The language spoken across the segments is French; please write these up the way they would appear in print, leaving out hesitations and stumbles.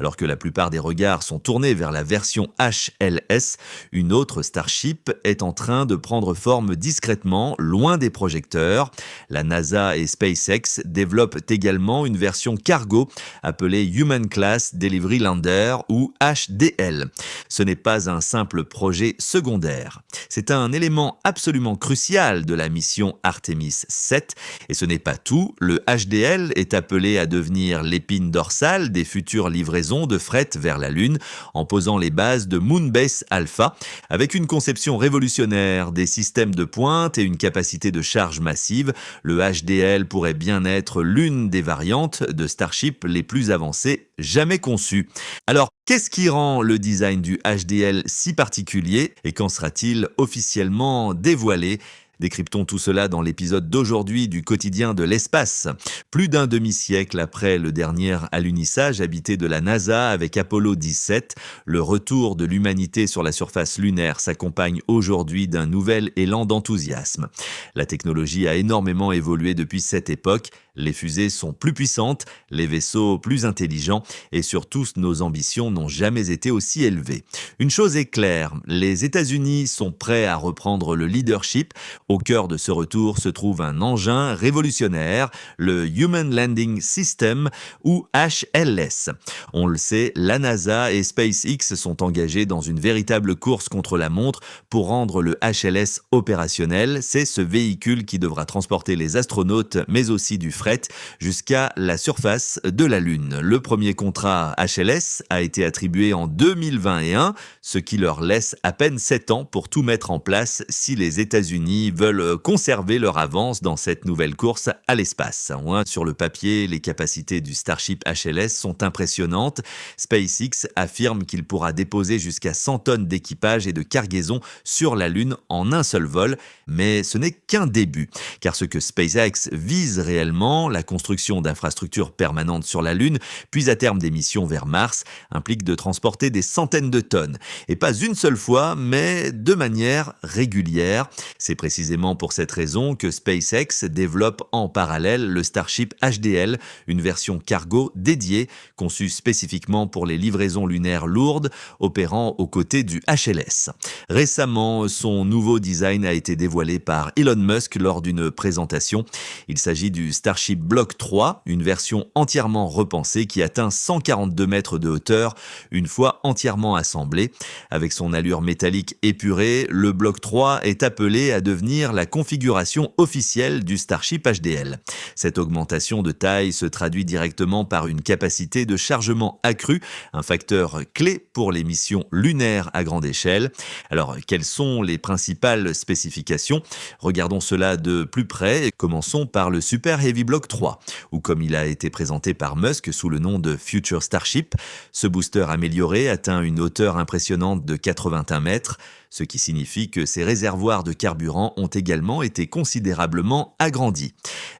Alors que la plupart des regards sont tournés vers la version HLS, une autre Starship est en train de prendre forme discrètement, loin des projecteurs. La NASA et SpaceX développent également une version cargo appelée Human Class Delivery Lander ou HDL. Ce n'est pas un simple projet secondaire. C'est un élément absolument crucial de la mission Artemis 7. Et ce n'est pas tout, le HDL est appelé à devenir l'épine dorsale des futures livraisons de fret vers la Lune en posant les bases de Moonbase Alpha avec une conception révolutionnaire, des systèmes de pointe et une capacité de charge massive. Le HDL pourrait bien être l'une des variantes de Starship les plus avancées jamais conçues. Alors, qu'est-ce qui rend le design du HDL si particulier et quand sera-t-il officiellement dévoilé ? Décryptons tout cela dans l'épisode d'aujourd'hui du quotidien de l'espace. Plus d'un demi-siècle après le dernier alunissage habité de la NASA avec Apollo 17, le retour de l'humanité sur la surface lunaire s'accompagne aujourd'hui d'un nouvel élan d'enthousiasme. La technologie a énormément évolué depuis cette époque. Les fusées sont plus puissantes, les vaisseaux plus intelligents et surtout nos ambitions n'ont jamais été aussi élevées. Une chose est claire, les États-Unis sont prêts à reprendre le leadership. Au cœur de ce retour se trouve un engin révolutionnaire, le Human Landing System ou HLS. On le sait, la NASA et SpaceX sont engagés dans une véritable course contre la montre pour rendre le HLS opérationnel. C'est ce véhicule qui devra transporter les astronautes mais aussi du fret jusqu'à la surface de la Lune. Le premier contrat HLS a été attribué en 2021, ce qui leur laisse à peine 7 ans pour tout mettre en place si les États-Unis veulent conserver leur avance dans cette nouvelle course à l'espace. Sur le papier, les capacités du Starship HLS sont impressionnantes. SpaceX affirme qu'il pourra déposer jusqu'à 100 tonnes d'équipage et de cargaison sur la Lune en un seul vol, mais ce n'est qu'un début, car ce que SpaceX vise réellement, la construction d'infrastructures permanentes sur la Lune, puis à terme des missions vers Mars, implique de transporter des centaines de tonnes. Et pas une seule fois, mais de manière régulière. C'est précisément pour cette raison que SpaceX développe en parallèle le Starship HDL, une version cargo dédiée, conçue spécifiquement pour les livraisons lunaires lourdes, opérant aux côtés du HLS. Récemment, son nouveau design a été dévoilé par Elon Musk lors d'une présentation. Il s'agit du Starship Block 3, une version entièrement repensée qui atteint 142 mètres de hauteur une fois entièrement assemblé. Avec son allure métallique épurée, le Block 3 est appelé à devenir la configuration officielle du Starship HDL. Cette augmentation de taille se traduit directement par une capacité de chargement accrue, un facteur clé pour les missions lunaires à grande échelle. Alors, quelles sont les principales spécifications ? Regardons cela de plus près et commençons par le Super Heavy Block 3, ou comme il a été présenté par Musk sous le nom de Future Starship. Ce booster amélioré atteint une hauteur impressionnante de 81 mètres, ce qui signifie que ses réservoirs de carburant ont également été considérablement agrandis.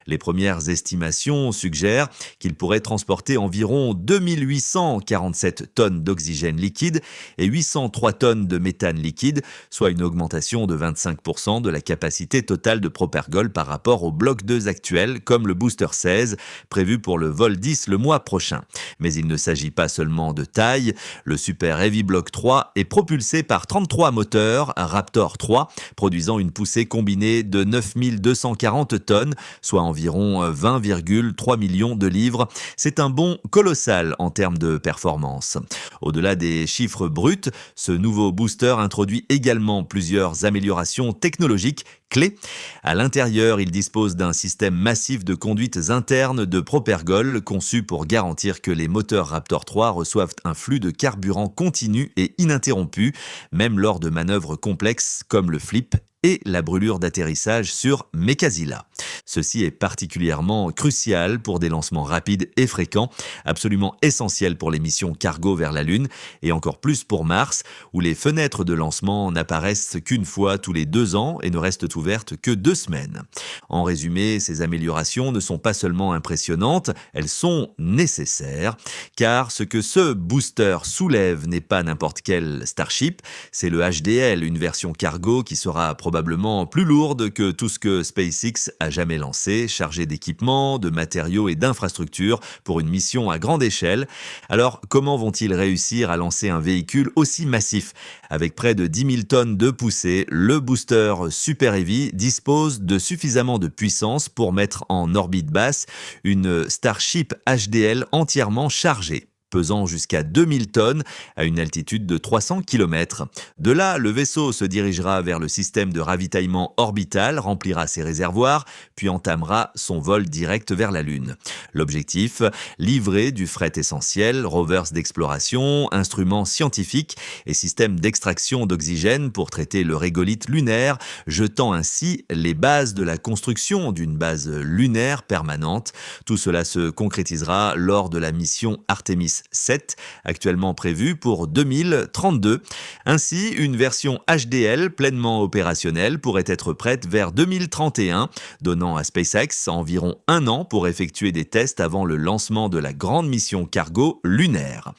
Les premières estimations suggèrent qu'il pourrait transporter environ 2847 tonnes d'oxygène liquide et 803 tonnes de méthane liquide, soit une augmentation de 25% de la capacité totale de Propergol par rapport au Block 2 actuel, comme le Booster 16, prévu pour le vol 10 le mois prochain. Mais il ne s'agit pas seulement de taille, le Super Heavy Block 3 est propulsé par 33 moteurs Raptor 3, produisant une poussée combinée de 9240 tonnes, soit environ 20,3 millions de livres. C'est un bond colossal en termes de performance. Au-delà des chiffres bruts, ce nouveau booster introduit également plusieurs améliorations technologiques clés. À l'intérieur, il dispose d'un système massif de conduites internes de Propergol conçu pour garantir que les moteurs Raptor 3 reçoivent un flux de carburant continu et ininterrompu, même lors de manœuvres complexes comme le flip et la brûlure d'atterrissage sur Mekasila. Ceci est particulièrement crucial pour des lancements rapides et fréquents, absolument essentiels pour les missions cargo vers la Lune, et encore plus pour Mars, où les fenêtres de lancement n'apparaissent qu'une fois tous les 2 ans et ne restent ouvertes que 2 semaines. En résumé, ces améliorations ne sont pas seulement impressionnantes, elles sont nécessaires, car ce que ce booster soulève n'est pas n'importe quel Starship, c'est le HDL, une version cargo qui sera probablement probablement plus lourde que tout ce que SpaceX a jamais lancé, chargée d'équipements, de matériaux et d'infrastructures pour une mission à grande échelle. Alors, comment vont-ils réussir à lancer un véhicule aussi massif? Avec près de 10 000 tonnes de poussée, le booster Super Heavy dispose de suffisamment de puissance pour mettre en orbite basse une Starship HDL entièrement chargée, pesant jusqu'à 2000 tonnes à une altitude de 300 km. De là, le vaisseau se dirigera vers le système de ravitaillement orbital, remplira ses réservoirs, puis entamera son vol direct vers la Lune. L'objectif, livrer du fret essentiel, rovers d'exploration, instruments scientifiques et systèmes d'extraction d'oxygène pour traiter le régolithe lunaire, jetant ainsi les bases de la construction d'une base lunaire permanente. Tout cela se concrétisera lors de la mission Artemis 7, actuellement prévue pour 2032. Ainsi, une version HDL pleinement opérationnelle pourrait être prête vers 2031, donnant à SpaceX environ un an pour effectuer des tests avant le lancement de la grande mission cargo lunaire.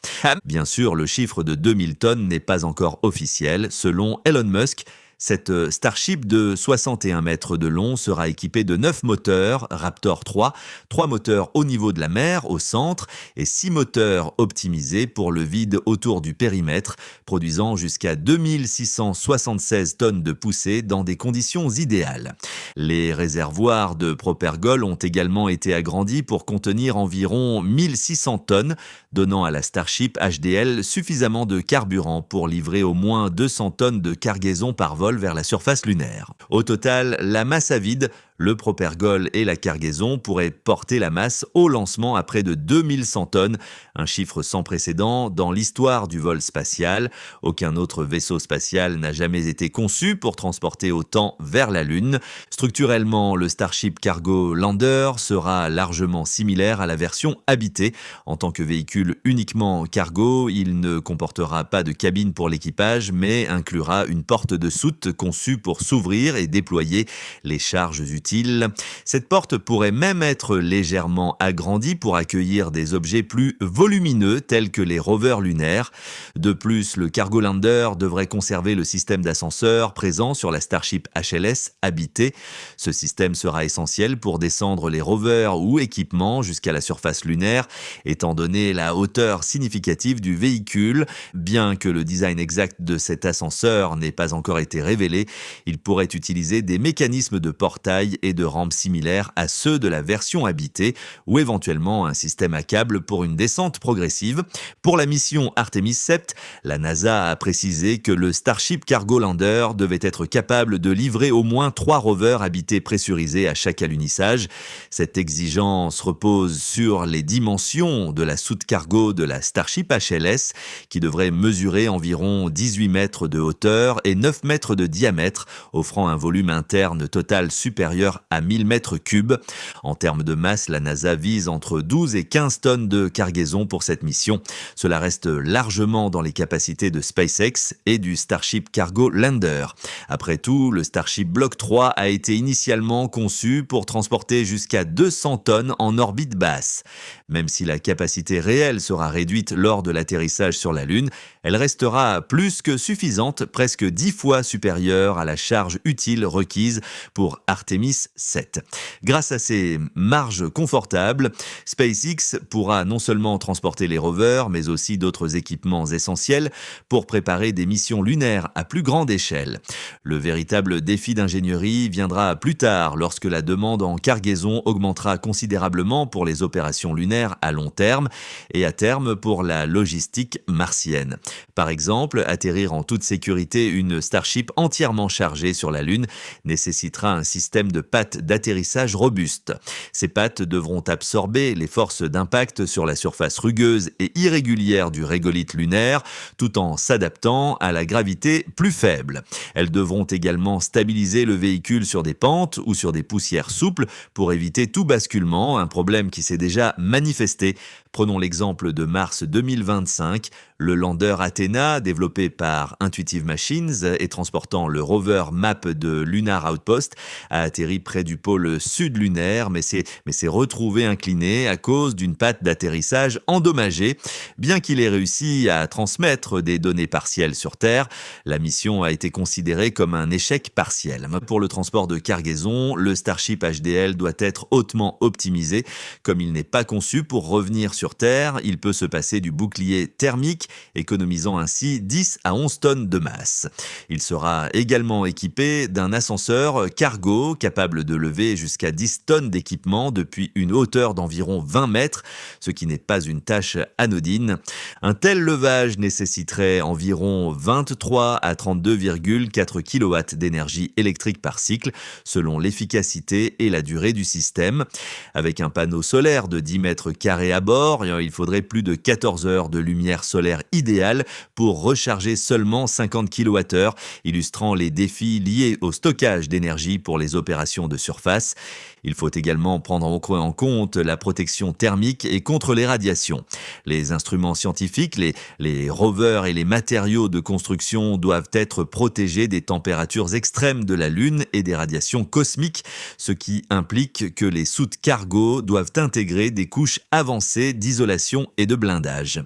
Bien sûr, le chiffre de 2000 tonnes n'est pas encore officiel. Selon Elon Musk, cette Starship de 61 mètres de long sera équipée de 9 moteurs Raptor 3 moteurs au niveau de la mer, au centre, et 6 moteurs optimisés pour le vide autour du périmètre, produisant jusqu'à 2676 tonnes de poussée dans des conditions idéales. Les réservoirs de Propergol ont également été agrandis pour contenir environ 1600 tonnes, donnant à la Starship HDL suffisamment de carburant pour livrer au moins 200 tonnes de cargaison par vol vers la surface lunaire. Au total, la masse à vide, le Propergol et la cargaison pourraient porter la masse au lancement à près de 2100 tonnes, un chiffre sans précédent dans l'histoire du vol spatial. Aucun autre vaisseau spatial n'a jamais été conçu pour transporter autant vers la Lune. Structurellement, le Starship Cargo Lander sera largement similaire à la version habitée. En tant que véhicule uniquement cargo, il ne comportera pas de cabine pour l'équipage, mais inclura une porte de soute conçue pour s'ouvrir et déployer les charges utiles. Cette porte pourrait même être légèrement agrandie pour accueillir des objets plus volumineux tels que les rovers lunaires. De plus, le Cargo Lander devrait conserver le système d'ascenseur présent sur la Starship HLS habitée. Ce système sera essentiel pour descendre les rovers ou équipements jusqu'à la surface lunaire, étant donné la hauteur significative du véhicule. Bien que le design exact de cet ascenseur n'ait pas encore été révélé, il pourrait utiliser des mécanismes de portail et de rampes similaires à ceux de la version habitée, ou éventuellement un système à câble pour une descente progressive. Pour la mission Artemis 7, la NASA a précisé que le Starship Cargo Lander devait être capable de livrer au moins 3 rovers habités pressurisés à chaque alunissage. Cette exigence repose sur les dimensions de la soute cargo de la Starship HLS, qui devrait mesurer environ 18 mètres de hauteur et 9 mètres de diamètre, offrant un volume interne total supérieur à 1000 mètres cubes. En termes de masse, la NASA vise entre 12 et 15 tonnes de cargaison pour cette mission. Cela reste largement dans les capacités de SpaceX et du Starship Cargo Lander. Après tout, le Starship Block 3 a été initialement conçu pour transporter jusqu'à 200 tonnes en orbite basse. Même si la capacité réelle sera réduite lors de l'atterrissage sur la Lune, elle restera plus que suffisante, presque 10 fois supérieure à la charge utile requise pour Artemis 7. Grâce à ces marges confortables, SpaceX pourra non seulement transporter les rovers, mais aussi d'autres équipements essentiels pour préparer des missions lunaires à plus grande échelle. Le véritable défi d'ingénierie viendra plus tard, lorsque la demande en cargaison augmentera considérablement pour les opérations lunaires à long terme et à terme pour la logistique martienne. Par exemple, atterrir en toute sécurité une Starship entièrement chargée sur la Lune nécessitera un système de pattes d'atterrissage robustes. Ces pattes devront absorber les forces d'impact sur la surface rugueuse et irrégulière du régolithe lunaire, tout en s'adaptant à la gravité plus faible. Elles devront également stabiliser le véhicule sur des pentes ou sur des poussières souples pour éviter tout basculement, un problème qui s'est déjà manifesté Prenons l'exemple de mars 2025. Le lander Athena, développé par Intuitive Machines et transportant le rover MAP de Lunar Outpost, a atterri près du pôle sud lunaire, mais s'est retrouvé incliné à cause d'une patte d'atterrissage endommagée. Bien qu'il ait réussi à transmettre des données partielles sur Terre, la mission a été considérée comme un échec partiel. Pour le transport de cargaison, le Starship HDL doit être hautement optimisé. Comme il n'est pas conçu pour revenir sur Terre, il peut se passer du bouclier thermique, économisant ainsi 10 à 11 tonnes de masse. Il sera également équipé d'un ascenseur cargo capable de lever jusqu'à 10 tonnes d'équipement depuis une hauteur d'environ 20 mètres, ce qui n'est pas une tâche anodine. Un tel levage nécessiterait environ 23 à 32,4 kW d'énergie électrique par cycle, selon l'efficacité et la durée du système. Avec un panneau solaire de 10 mètres carrés à bord, il faudrait plus de 14 heures de lumière solaire idéale pour recharger seulement 50 kWh, illustrant les défis liés au stockage d'énergie pour les opérations de surface. Il faut également prendre en compte la protection thermique et contre les radiations. Les instruments scientifiques, les rovers et les matériaux de construction doivent être protégés des températures extrêmes de la Lune et des radiations cosmiques, ce qui implique que les soutes cargo doivent intégrer des couches avancées d'isolation et de blindage.